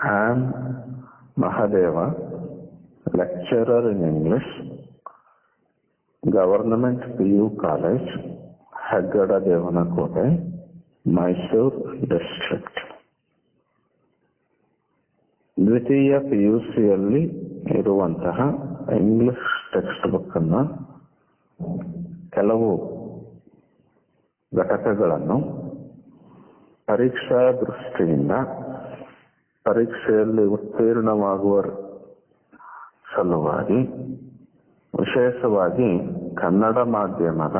I am Mahadeva, lecturer in English, Government PU College, Haggada Devanakote, Mysore District. ದ್ವಿತೀಯ PUCಯಲ್ಲಿ ಇರುವಂತಹ English text book ಅನ್ನು ಕೆಲವು ಘಟಕಗಳನ್ನು ಪರೀಕ್ಷಾ ದೃಷ್ಟಿಯಿಂದ ಪರೀಕ್ಷೆಯಲ್ಲಿ ಉತ್ತೀರ್ಣವಾಗುವ ಸಲುವಾಗಿ ವಿಶೇಷವಾಗಿ ಕನ್ನಡ ಮಾಧ್ಯಮದ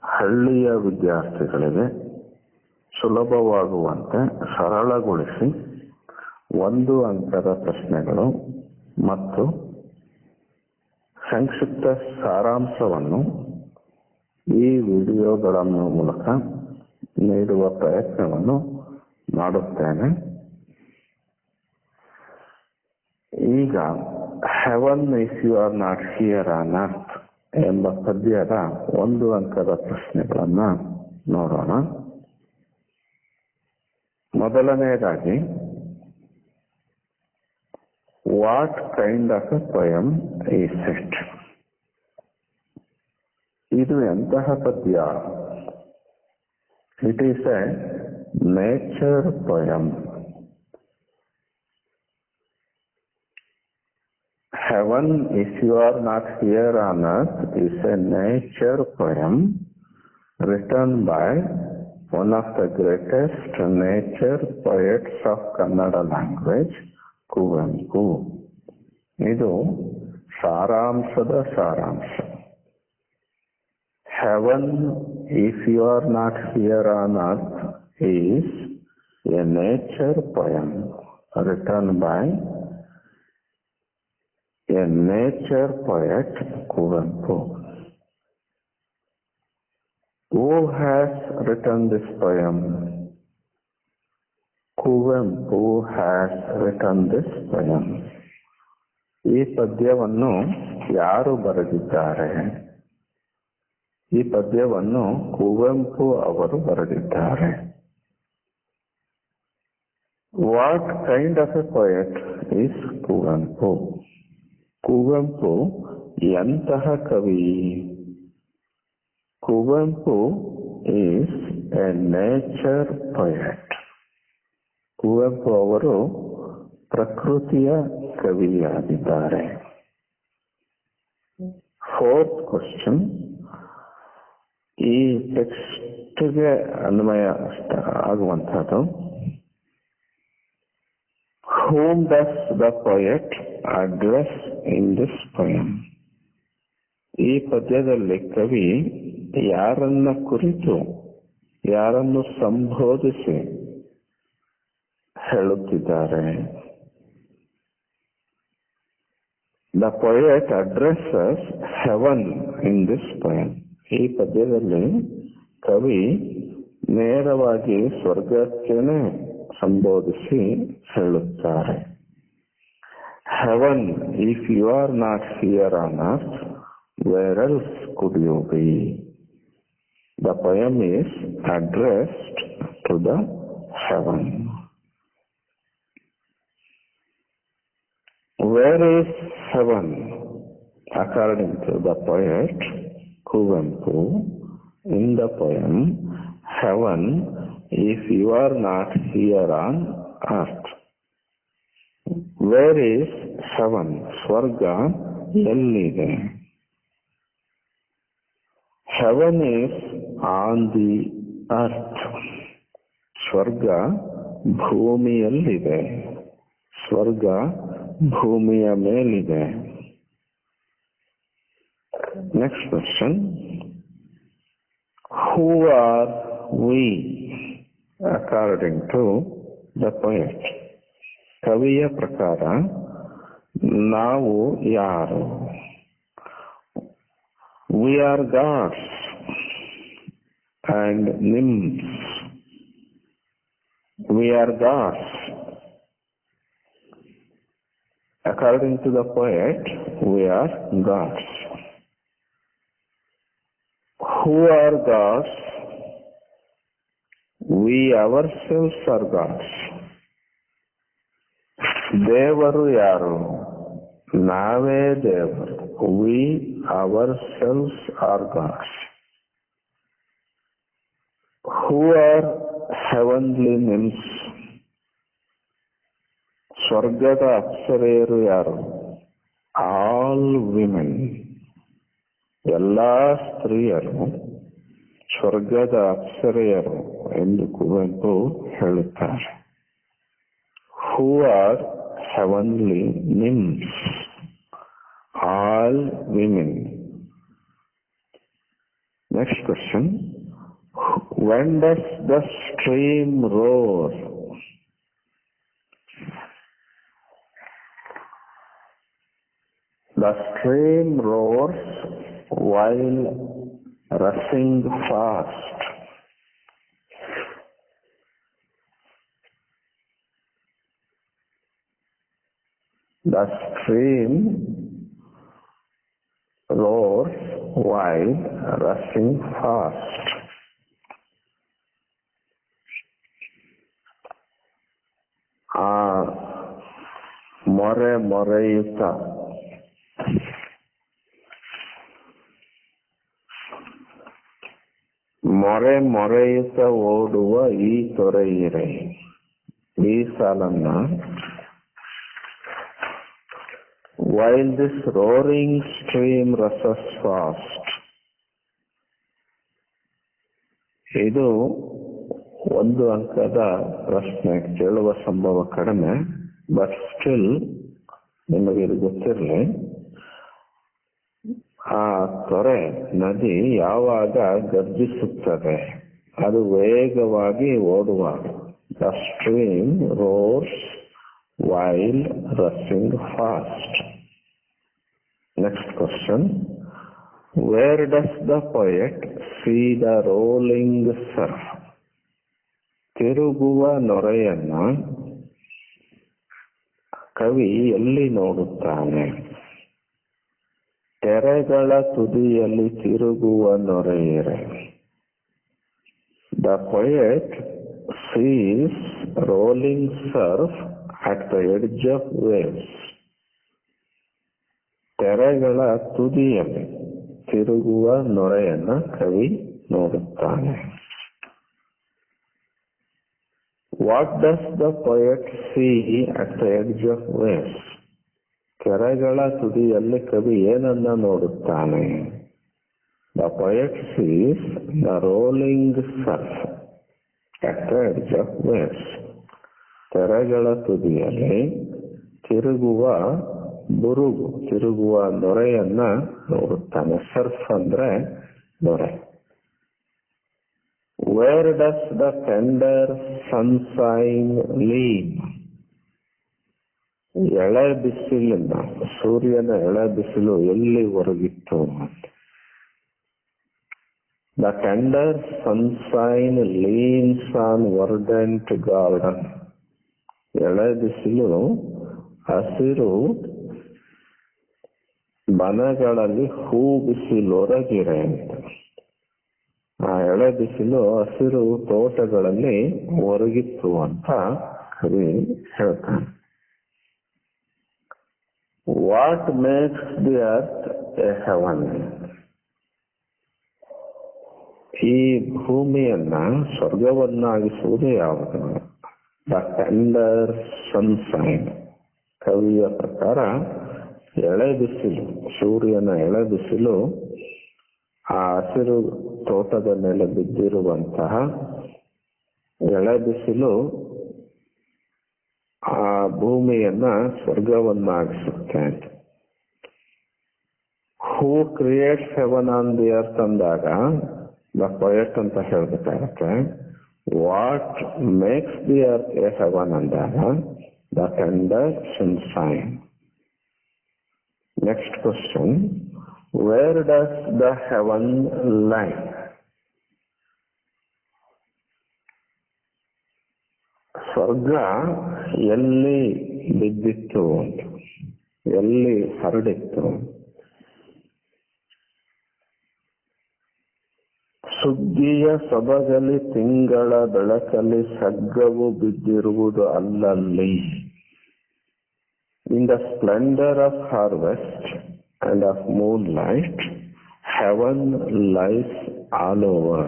ಹಳ್ಳಿಯ ವಿದ್ಯಾರ್ಥಿಗಳಿಗೆ ಸುಲಭವಾಗುವಂತೆ ಸರಳಗೊಳಿಸಿ 1 ಅಂಕದ ಪ್ರಶ್ನೆಗಳು ಮತ್ತು ಸಂಕ್ಷಿಪ್ತ ಸಾರಾಂಶವನ್ನು ಈ ವಿಡಿಯೋಗಳ ಮೂಲಕ ನೀಡುವ ಪ್ರಯತ್ನವನ್ನು ಮಾಡುತ್ತೇನೆ. ಈಗ heaven if you are not here on earth ಎಂಬ ಪದ್ಯದ 1 ಅಂಕದ ಪ್ರಶ್ನೆಗಳನ್ನು ನೋಡೋಣ. ಮೊದಲನೆಯದಾಗಿ, what kind of a poem is it? ಇದು ಎಂತಹ ಪದ್ಯ? It is a nature poem. Heaven, if you are not here on earth, is a nature poem written by one of the greatest nature poets of Kannada language, Kuvempu. ಇದು ಸಾರಾಂಶದ ಸಾರಾಂಶ. Heaven, if you are not here on earth, is a nature poem written by a nature poet, Kuvempu. Who has written this poem? Kuvempu has written this poem. ಈ ಪದ್ಯವನ್ನು ಯಾರು ಬರೆದಿದ್ದಾರೆ? ಈ ಪದ್ಯವನ್ನು ಕುವೆಂಪು ಅವರು ಬರೆದಿದ್ದಾರೆ. What kind of A poet is Kuvempu? Kuvempu ಎಂತಹ ಕವಿ? Kuvempu is a nature poet. Kuvempu ಅವರು ಪ್ರಕೃತಿಯ ಕವಿಯಾಗಿದ್ದಾರೆ. 4th ಕ್ವಶನ್, ಈ ಟೆಕ್ಸ್ಟ್ಗೆ ಅನ್ವಯ ಆಗುವಂಥದ್ದು. Whom does the poet address in this poem? ಈ ಪದ್ಯದಲ್ಲಿ ಕವಿ ಯಾರನ್ನ ಕುರಿತು, ಯಾರನ್ನು ಸಂಬೋಧಿಸಿ ಹೇಳುತ್ತಿದ್ದಾರೆ? The poet addresses heaven in this poem. ಈ ಪದ್ಯದಲ್ಲಿ ಕವಿ ನೇರವಾಗಿ ಸ್ವರ್ಗಕ್ಕೇನೆ ಸಂಬೋಧಿಸಿ ಹೇಳುತ್ತಾರೆ. Heaven, if you are not here on earth, where else could you be? The poem is addressed to the heaven. Where is heaven? According to the poet Kuvempu, in the poem, heaven, if you are not here on earth. Where is heaven? ಸ್ವರ್ಗ ಎಲ್ಲಿದೆ? Heaven is on the earth. ಸ್ವರ್ಗ ಭೂಮಿಯಲ್ಲಿದೆ. ಸ್ವರ್ಗ ಭೂಮಿಯ ಮೇಲಿದೆ. Next question. Who are we? According to the poet. ಕವಿಯ ಪ್ರಕಾರ ನಾವು ಯಾರು? We are gods and nymphs. We are gods. According to the poet, we are gods. Who are gods? We ourselves are gods. ದೇವರು ಯಾರು? ನಾವೇ ದೇವರು. We ourselves are gods. Who are heavenly nymphs? ಸ್ವರ್ಗದ ಅಪ್ಸರೆಯರು ಯಾರು? All women. ಎಲ್ಲಾ ಸ್ತ್ರೀಯರು ಸ್ವರ್ಗದ ಅಪ್ಸರೆಯರು ಎಂದು ಕುವೆಂಪು ಹೇಳುತ್ತಾರೆ. Who are heavenly nymphs? All women. Next question. When does the stream roar? The stream roars while rushing fast. The stream roars while rushing fast. ಮೊರೆ ಮೊರೆಯುತ್ತ ಮೊರೆ ಮೊರೆಯುತ್ತ ಓಡುವ ಈ ತೊರೆಯಿರೆ. ಈ ಸಾಲನ್ನ while this roaring stream rushes fast. ಇದು ಒಂದು ಅಂಕದ ಪ್ರಶ್ನೆ, ಕೇಳುವ ಸಂಭವ ಕಡಿಮೆ, ಬಟ್ ಸ್ಟಿಲ್ ನಿಮಗೆ ಇದು ಗೊತ್ತಿರಲಿ. ಆ ತೊರೆ ನದಿ ಯಾವಾಗ ಗರ್ಜಿಸುತ್ತದೆ? ಅದು ವೇಗವಾಗಿ ಓಡುವಾಗ. The stream roars while rushing fast. Next question. Where does the poet see the rolling surf? ತಿರುಗುವ ನೊರೆಯನ್ನ ಕವಿ ಎಲ್ಲಿ ನೋಡುತ್ತಾನೆ? ತೆರೆಗಳ ತುದಿಯಲ್ಲಿ ತಿರುಗುವ ನೊರೆಯಿರೆ. The poet sees rolling surf at the edge of waves. ತೆರೆಗಳ ತುದಿಯಲ್ಲಿ ತಿರುಗುವ ನೊರೆಯನ್ನ ಕವಿ ನೋಡುತ್ತಾನೆ. What does the poet see at the edge of waves? ಕೆರೆಗಳ ತುದಿಯಲ್ಲಿ ಕವಿ ಏನನ್ನ ನೋಡುತ್ತಾನೆ? The poet sees the rolling surf at the edge of waves. ತೆರೆಗಳ ತುದಿಯಲ್ಲಿ ತಿರುಗುವ ಬುರುಗು, ತಿರುಗುವ ನೊರೆಯನ್ನ ನೋಡುತ್ತಾನೆ. ಸರ್ಫ್ ಅಂದ್ರೆ ನೊರೆ. Where does the tender sunshine lean? ಎಳೆ ಬಿಸಿಲಿನ, ಸೂರ್ಯನ ಎಳೆ ಬಿಸಿಲು ಎಲ್ಲಿ ಒರಗಿತ್ತು? The tender sunshine leans on verdant garden. ಎಳೆ ಬಿಸಿಲು ಹಸಿರು ಬನಗಳಲ್ಲಿ ಹೂ ಬಿಸಿಲೊರಗಿರೆ ಅಂತ. ಆ ಎಳೆ ಬಿಸಿಲು ಹಸಿರು ತೋಟಗಳಲ್ಲಿ ಒರಗಿತ್ತು ಅಂತ ಕವಿ ಹೇಳ್ತಾನೆ. What makes the earth a heaven? ಈ ಭೂಮಿಯನ್ನ ಸ್ವರ್ಗವನ್ನಾಗಿಸುವುದು ಯಾವುದು? The tender sunshine. ಕವಿಯ ಪ್ರಕಾರ ಎಳೆ ಬಿಸಿಲು, ಸೂರ್ಯನ ಎಳೆ ಬಿಸಿಲು ಆ ಹಸಿರು ತೋಟದ ಮೇಲೆ ಬಿದ್ದಿರುವಂತಹ ಎಳೆ ಬಿಸಿಲು ಆ ಭೂಮಿಯನ್ನ ಸ್ವರ್ಗವನ್ನಾಗಿಸುತ್ತೆ. Who creates heaven on the earth ಅಂದಾಗ ದ ಪೊಯೆಟ್ ಅಂತ ಹೇಳ್ಬೇಕಾಗತ್ತೆ. What makes the earth a heaven ಅಂದಾಗ the tender sunshine. Next question. Where does the heaven lie? ಸ್ವರ್ಗ ಎಲ್ಲಿ ಬಿದ್ದಿತ್ತು, ಎಲ್ಲಿ ಹರಡಿತ್ತು? ಸುಗ್ಗಿಯ ಸೊಬಗಲಿ ತಿಂಗಳ ಬೆಳಕಲ್ಲಿ ಸಗ್ಗವು ಬಿದ್ದಿರುವುದು ಅಲ್ಲಲ್ಲಿ. In the splendor of harvest and of moonlight, heaven lies all over.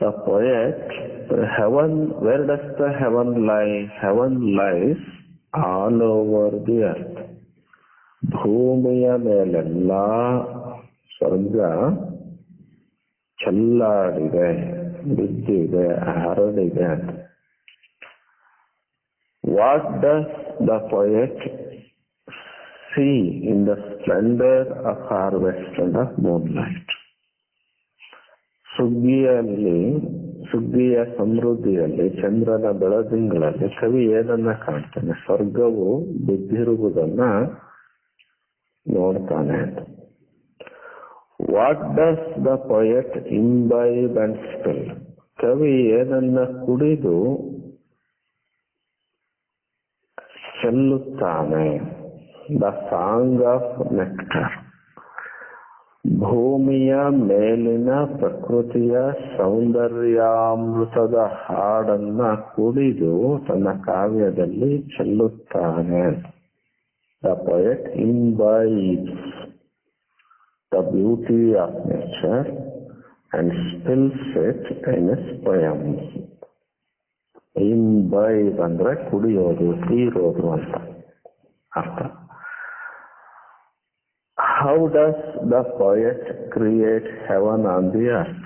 The poet, heaven, where does the heaven lie? Heaven lies all over the earth. ಭೂಮಿಯ ಮೇಲೆಲ್ಲ ಸ್ವರ್ಗ ಚೆಲ್ಲಾಡಿದೆ, ಬಿದ್ದಿದೆ, ಹರಡಿದೆ. What does the poet see in the splendor of harvest and of moonlight? ಸುಗ್ಗಿಯ ಸಮೃದ್ಧಿಯಲ್ಲಿ, ಚಂದ್ರನ ಬೆಳದಿಂಗಳಲ್ಲಿ ಕವಿ ಏನನ್ನ ಕಾಣ್ತಾನೆ? ಸ್ವರ್ಗವು ಬಿದ್ದಿರುವುದನ್ನ ನೋಡ್ತಾನೆ. What does the poet imbibe and spill? ಕವಿ ಏನನ್ನ ಕುಡಿದು ಚೆಲ್ಲುತ್ತಾನೆ? The song of nectar. ಭೂಮಿಯ ಮೇಲಿನ ಪ್ರಕೃತಿಯ ಸೌಂದರ್ಯಾಮೃತದ ಹಾಡನ್ನ ಕುಡಿದು ತನ್ನ ಕಾವ್ಯದಲ್ಲಿ ಚೆಲ್ಲುತ್ತಾನೆ. The poet imbibes the beauty of nature and spills it in his poems. Imbibe ಅಂದ್ರೆ ಕುಡಿಯೋದು, ತೀರೋದು ಅಂತ ಅರ್ಥ. How does the poet create heaven on the earth?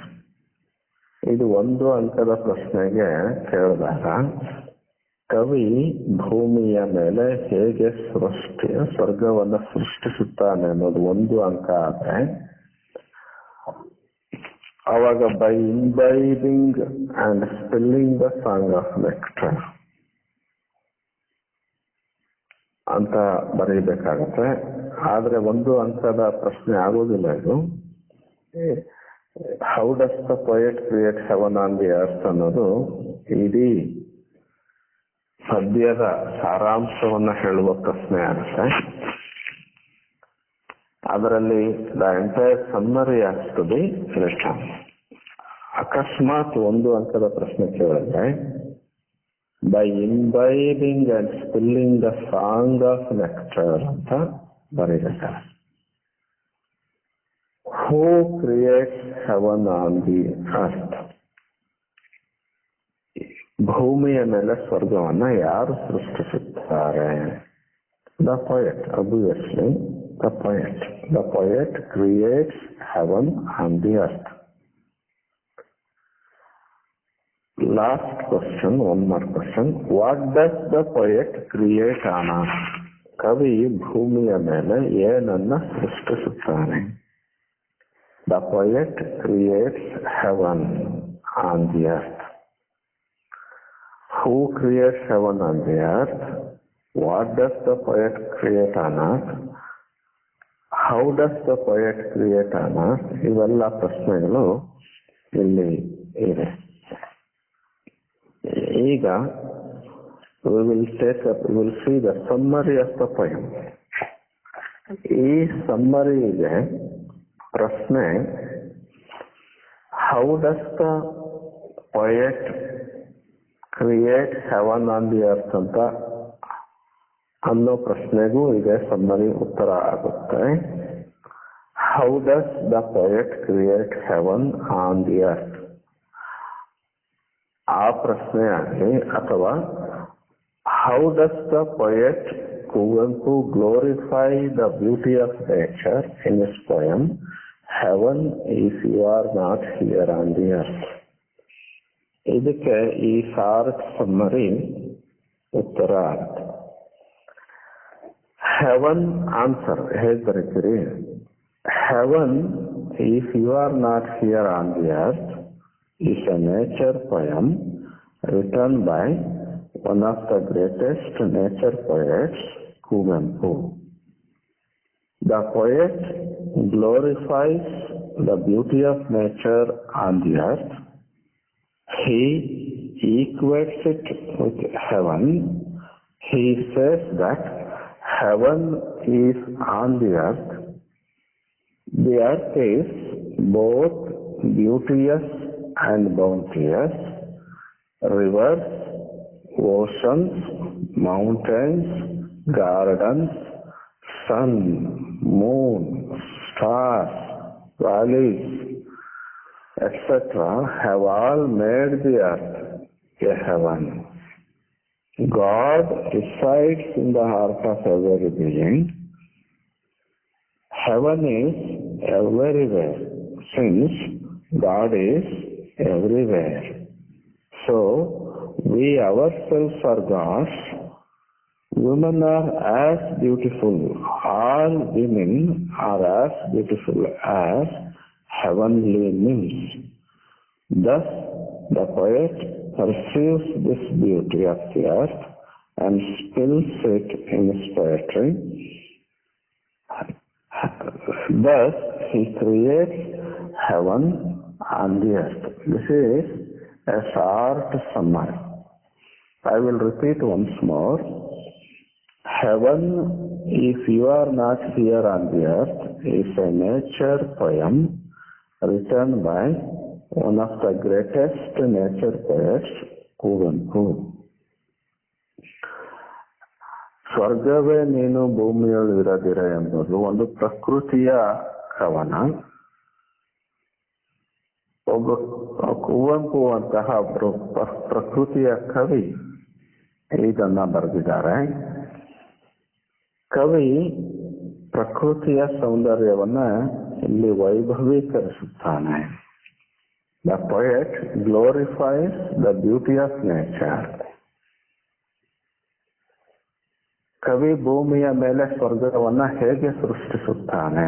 ಇದು ಒಂದು ಅಂಕದ ಪ್ರಶ್ನೆಗೆ ಕೇಳಿದಾಗ ಕವಿ ಭೂಮಿಯ ಮೇಲೆ ಹೇಗೆ ಸ್ವರ್ಗವನ್ನು ಸೃಷ್ಟಿಸುತ್ತಾನೆ ಅನ್ನೋದು ಒಂದು ಅಂಕ ಆದ್ರೆ, ಅವಾಗ by imbibing and spilling the song of nectar ಅಂತ ಬರೀಬೇಕಾಗತ್ತೆ. ಆದ್ರೆ ಒಂದು ಅಂಕದ ಪ್ರಶ್ನೆ ಆಗೋದಿಲ್ಲ ಇದು. How does the poet create heaven on the earth ಅನ್ನೋದು ಇಡೀ ಪದ್ಯದ ಸಾರಾಂಶವನ್ನ ಹೇಳುವ ಪ್ರಶ್ನೆ ಆಗುತ್ತೆ. ಅದರಲ್ಲಿ the entire summary has to be written. ಅಕಸ್ಮಾತ್ ಒಂದು ಅಂಕದ ಪ್ರಶ್ನೆ ಕೇಳಿದ್ರೆ by imbibing and spilling the song of nectar ಅಂತ ಬರೀತಾರೆ. Who creates heaven on the earth? ಭೂಮಿಯ ಮೇಲೆ ಸ್ವರ್ಗವನ್ನ ಯಾರು ಸೃಷ್ಟಿಸುತ್ತಾರೆ? The poet, obviously the poet. The poet creates heaven on the earth. Last question, one more question. What does the poet create on earth? ಕವಿ ಭೂಮಿಯ ಮೇಲೆ ಏನನ್ನ ಸೃಷ್ಟಿಸುತ್ತಾನೆ? The poet creates heaven on the earth. Who creates heaven on the earth? What does the poet create on earth? How does the poet create on earth? ಇವೆಲ್ಲ ಪ್ರಶ್ನೆಗಳು ಇಲ್ಲಿ ಇದೆ. ಈಗ we will see the summary of the poem. ಈ ಸಮ್ಮರಿಗೆ ಪ್ರಶ್ನೆ, how does the poet create heaven on the earth ಅಂತ ಅನ್ನೋ ಪ್ರಶ್ನೆಗೂ ಇದೆ ಸಮ್ಮರಿ ಉತ್ತರ ಆಗುತ್ತೆ. How does the poet create heaven on the earth? ಆ ಪ್ರಶ್ನೆ ಆಗಲಿ, ಅಥವಾ how does the poet Kuvempu glorify the beauty of nature in his poem Heaven if you are not here on the earth? ಇದಕ್ಕೆ ಈ short summary ಉತ್ತರ ಆಗುತ್ತೆ. Heaven answer ಹೇಗೆ ಬರೀತೀರಿ? Heaven if you are not here on the earth is a nature poem written by one of the greatest nature poets, Kuvempu. The poet glorifies the beauty of nature on the earth. He equates it with heaven. He says that heaven is on the earth. The earth is both beauteous and bounteous. Rivers, oceans, mountains, gardens, sun, moon, stars, valleys, etc. have all made the earth a heaven. God resides in the heart of every being. Heaven is everywhere, since God is everywhere. So, we ourselves are gods. Women are as beautiful. All women are as beautiful as heavenly nymphs. Thus, the poet perceives this beauty of the earth and spills it in his poetry. Thus, he creates heaven on the earth. This is a short summary. I will repeat once more. Heaven, if you are not here on the earth, is a nature poem written by one of the greatest nature poets, Kuvempu. ಸ್ವರ್ಗವೇ ನೀನು ಭೂಮಿಯೊಳು ಇರದಿರ ಎಂಬುದು ಒಂದು ಪ್ರಕೃತಿಯ ಕವನ. ಒಬ್ಬ ಕುವೆಂಪು ಅಂತಹ ಪ್ರಕೃತಿಯ ಕವಿ ಇದನ್ನ ಬರೆದಿದ್ದಾರೆ. ಕವಿ ಪ್ರಕೃತಿಯ ಸೌಂದರ್ಯವನ್ನ ಇಲ್ಲಿ ವೈಭವೀಕರಿಸುತ್ತಾನೆ. The poet glorifies the beauty of nature. ಕವಿ ಭೂಮಿಯ ಮೇಲೆ ಸ್ವರ್ಗವನ್ನ ಹೇಗೆ ಸೃಷ್ಟಿಸುತ್ತಾನೆ?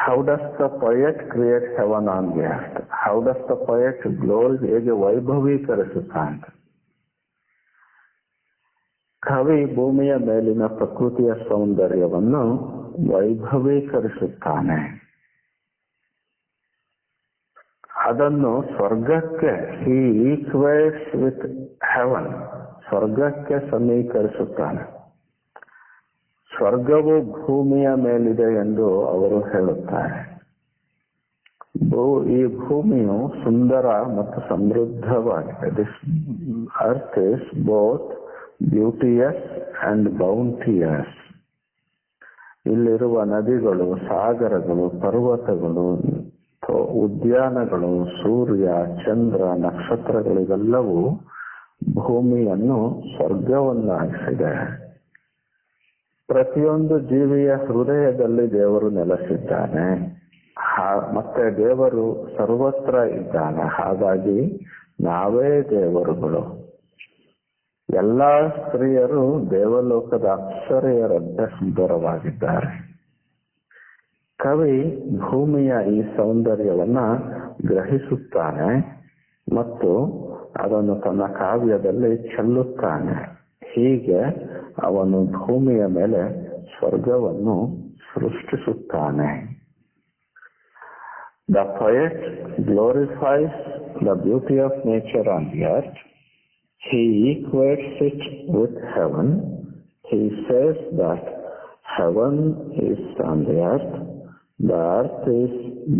How does the poet create heaven on the earth? How does the poet glory ಹೇಗೆ ವೈಭವೀಕರಿಸುತ್ತಾನೆ? ಕವಿ ಭೂಮಿಯ ಮೇಲಿನ ಪ್ರಕೃತಿಯ ಸೌಂದರ್ಯವನ್ನು ವೈಭವೀಕರಿಸುತ್ತಾನೆ. ಅದನ್ನು ಸ್ವರ್ಗಕ್ಕೆ he equates with heaven, ಸ್ವರ್ಗಕ್ಕೆ ಸಮೀಕರಿಸುತ್ತಾನೆ. ಸ್ವರ್ಗವು ಭೂಮಿಯ ಮೇಲಿದೆ ಎಂದು ಅವರು ಹೇಳುತ್ತಾರೆ. ಈ ಭೂಮಿಯು ಸುಂದರ ಮತ್ತು ಸಮೃದ್ಧವಾಗಿದೆ. This earth is both beauteous and bounteous. ಇಲ್ಲಿರುವ ನದಿಗಳು, ಸಾಗರಗಳು, ಪರ್ವತಗಳು, ಉದ್ಯಾನಗಳು, ಸೂರ್ಯ, ಚಂದ್ರ, ನಕ್ಷತ್ರಗಳಿವೆಲ್ಲವೂ ಭೂಮಿಯನ್ನು ಸ್ವರ್ಗವನ್ನಾಗಿಸಿದೆ. ಪ್ರತಿಯೊಂದು ಜೀವಿಯ ಹೃದಯದಲ್ಲಿ ದೇವರು ನೆಲೆಸಿದ್ದಾನೆ. ಮತ್ತೆ ದೇವರು ಸರ್ವತ್ರ ಇದ್ದಾನೆ. ಹಾಗಾಗಿ ನಾವೇ ದೇವರುಗಳು. ಎಲ್ಲಾ ಸ್ತ್ರೀಯರು ದೇವಲೋಕದ ಅಪ್ಸರೆಯರಂತೆ ಸುಂದರವಾಗಿದ್ದಾರೆ. ಕವಿ ಭೂಮಿಯ ಈ ಸೌಂದರ್ಯವನ್ನ ಗ್ರಹಿಸುತ್ತಾನೆ ಮತ್ತು ಅದನ್ನು ತನ್ನ ಕಾವ್ಯದಲ್ಲಿ ಚೆಲ್ಲುತ್ತಾನೆ. ಹೀಗೆ ಅವನು ಭೂಮಿಯ ಮೇಲೆ ಸ್ವರ್ಗವನ್ನು ಸೃಷ್ಟಿಸುತ್ತಾನೆ. The poet glorifies the beauty of nature on the earth. He equates it with heaven. He says that heaven is on the earth. The earth is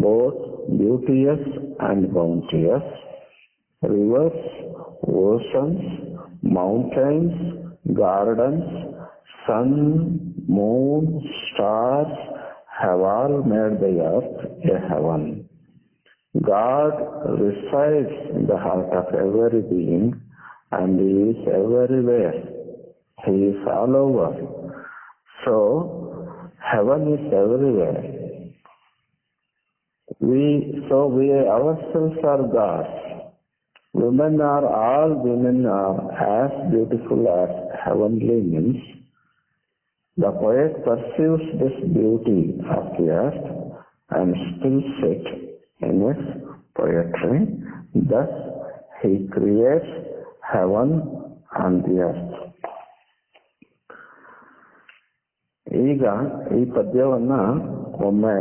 both beauteous and bounteous. Rivers, oceans, mountains, gardens, sun, moon, stars have all made the earth a heaven. God resides in the heart of every being and He is everywhere. He is all over. So, heaven is everywhere. We ourselves are gods. All women are as beautiful as heavenly nymphs. The poet perceives this beauty of the earth and spills it in his poetry. Thus, he creates heaven on the earth. ಈಗ ಈ ಪದ್ಯವನ್ನ ಒಮ್ಮೆ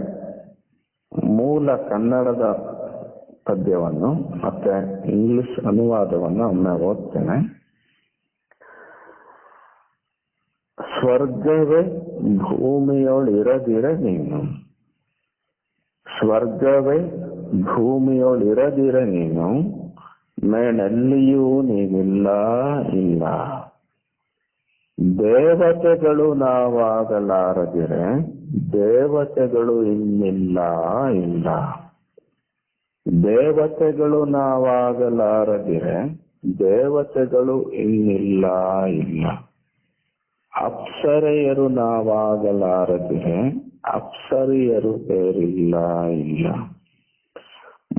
ಮೂಲ ಕನ್ನಡದ ಪದ್ಯವನ್ನು ಮತ್ತೆ English ಅನುವಾದವನ್ನು ಒಮ್ಮೆ ಓದ್ತೇನೆ. ಸ್ವರ್ಗವೇ ಭೂಮಿಯೊಳಿರದಿರ ನೀನು, ಸ್ವರ್ಗವೇ ಭೂಮಿಯೊಳಿರದಿರ ನೀನು, ಮೇಲೆಲ್ಲಿಯೂ ನೀವಿಲ್ಲ ಇಲ್ಲ. ದೇವತೆಗಳು ನಾವಾಗಲಾರದಿರೆ ದೇವತೆಗಳು ಇನ್ನಿಲ್ಲ ಇಲ್ಲ. ದೇವತೆಗಳು ನಾವಾಗಲಾರದಿರೆ ದೇವತೆಗಳು ಇನ್ನಿಲ್ಲ ಇಲ್ಲ. ಅಪ್ಸರೆಯರು ನಾವಾಗಲಾರದಿರೆ ಅಪ್ಸರಿಯರು ಬೇರಿಲ್ಲ ಇಲ್ಲ.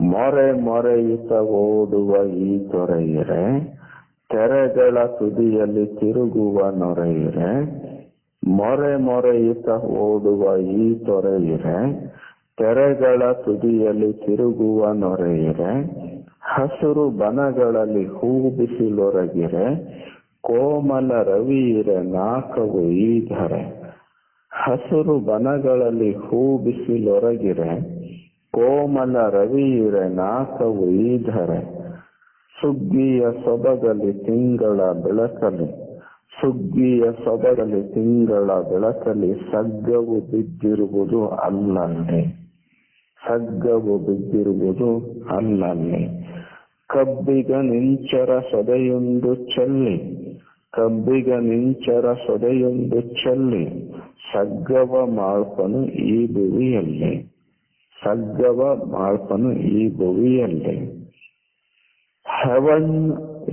ಮೊರೆ ಮೊರೆಯುತ್ತ ಓಡುವ ಈ ತೊರೆಯಿರೆ ತೆರೆಗಳ ತುದಿಯಲ್ಲಿ ತಿರುಗುವ ನೊರೆಯಿರೆ. ಮೊರೆ ಮೊರೆಯುತ್ತ ಓಡುವ ಈ ತೊರೆಯಿರೆ ತೆರೆಗಳ ತುದಿಯಲ್ಲಿ ತಿರುಗುವ ನೊರೆಯಿರೆ. ಹಸುರು ಬನಗಳಲ್ಲಿ ಹೂ ಬಿಸಿಲೊರಗಿರೆ ಕೋಮಲ ರವಿಯಿರೆ ನಾಕವು ಈ ಧರೆ. ಹಸುರು ಬನಗಳಲ್ಲಿ ಹೂ ಬಿಸಿಲೊರಗಿರೆ ಕೋಮಲ ರವಿಯಿರೆ ನಾಕವು ಈ ಧರೆ. ಸುಗ್ಗಿಯ ಸೊಬಗಲಿ ತಿಂಗಳ ಬೆಳಕಲಿ ಸುಗ್ಗಿಯ ಸೊಬಗಲಿ ತಿಂಗಳ ಬೆಳಕಲಿ ಸಗ್ಗವು ಬಿದ್ದಿರುವುದು ಅಲ್ಲಲ್ಲಿ. ಸಗ್ಗವು ಬಿದ್ದಿರುವುದು ಅಲ್ಲಲ್ಲಿ. ಕಬ್ಬಿಗ ನಿಂಚರ ಸೊದೆಯೊಂದು ಚೆಲ್ಲಿ ಕಬ್ಬಿಗ ನಿಂಚರ ಸೊದೆಯೊಂದು ಚೆಲ್ಲಿ ಸಗ್ಗವ ಮಾಳ್ಪನು ಈ ಭುವಿಯಲ್ಲಿ. ಸಗ್ಗವ ಮಾಳ್ಪನು ಈ ಭುವಿಯಲ್ಲಿ. Heaven,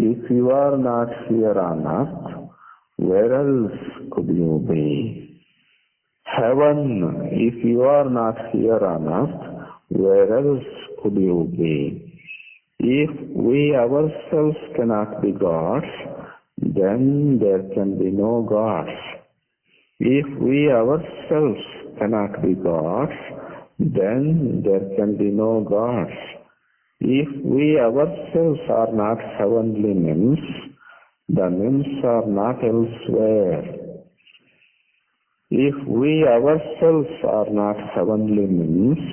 if you are not here on earth, where else could you be? Heaven, if you are not here on earth, where else could you be? If we ourselves cannot be gods, then there can be no gods. If we ourselves cannot be gods, then there can be no gods. If we ourselves are not heavenly nymphs, the nymphs are not elsewhere. If we ourselves are not heavenly nymphs,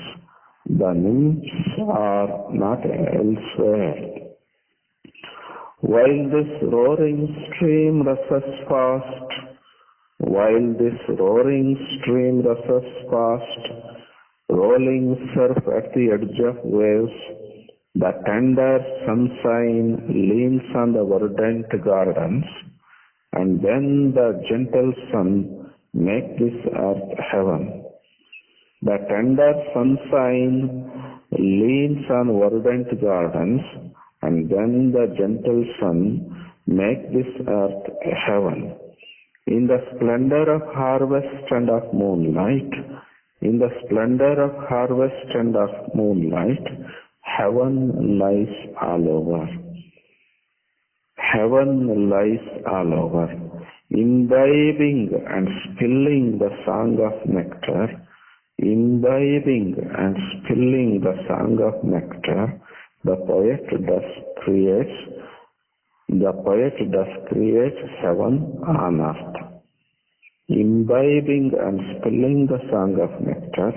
the nymphs are not elsewhere. While this roaring stream rushes fast, while this roaring stream rushes fast, rolling surf at the edge of waves, the tender sunshine leans on the verdant gardens, and then the gentle sun makes this earth heaven. The tender sunshine leans on verdant gardens, and then the gentle sun makes this earth heaven. In the splendor of harvest and of moonlight, in the splendor of harvest and of moonlight, heaven lies all over. Heaven lies all over. Imbibing and spilling the song of nectar, imbibing and spilling the song of nectar, the poet thus creates heaven on earth. Imbibing and spilling the song of nectar,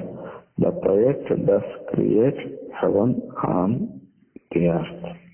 the poet thus creates heaven on the earth.